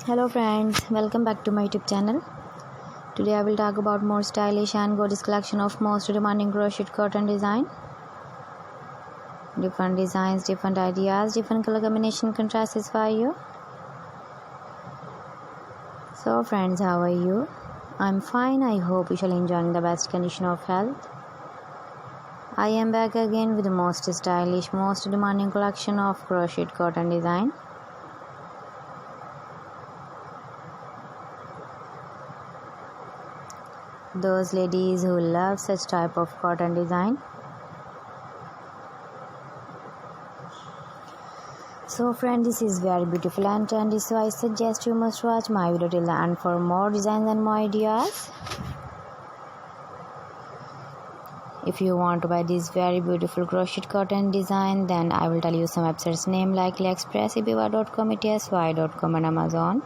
Hello friends, welcome back to my YouTube channel. Today I will talk about more stylish and gorgeous collection of most demanding crochet cotton design. Different designs, different ideas, different color combination can satisfy you. So friends, how are you? I'm fine. I hope you shall enjoy the best condition of health. I am back again with the most stylish, most demanding collection of crochet cotton design. Those ladies who love such type of cotton design. So friend, this is very beautiful and trendy, so I suggest you must watch my video till the end for more designs and more ideas. If you want to buy this very beautiful crochet cotton design, then I will tell you some websites name like AliExpress, eBay.com, etsy.com and Amazon.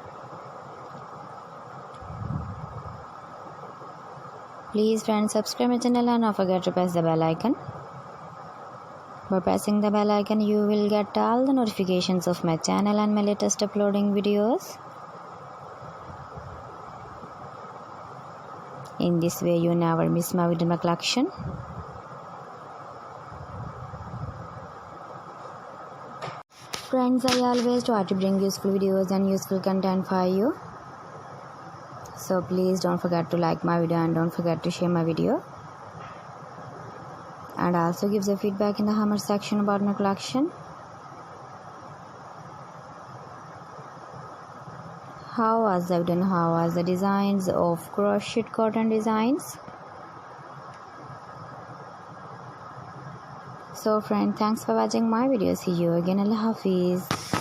Please friends, subscribe my channel and don't forget to press the bell icon. By pressing the bell icon, you will get all the notifications of my channel and my latest uploading videos. In this way, you never miss my video in my collection. Friends, I always try to bring useful videos and useful content for you. So please don't forget to like my video and don't forget to share my video. And also give the feedback in the comment section about my collection. How was the video and how was the designs of crochet cotton designs? So friend, thanks for watching my video. See you again. Allah Hafiz.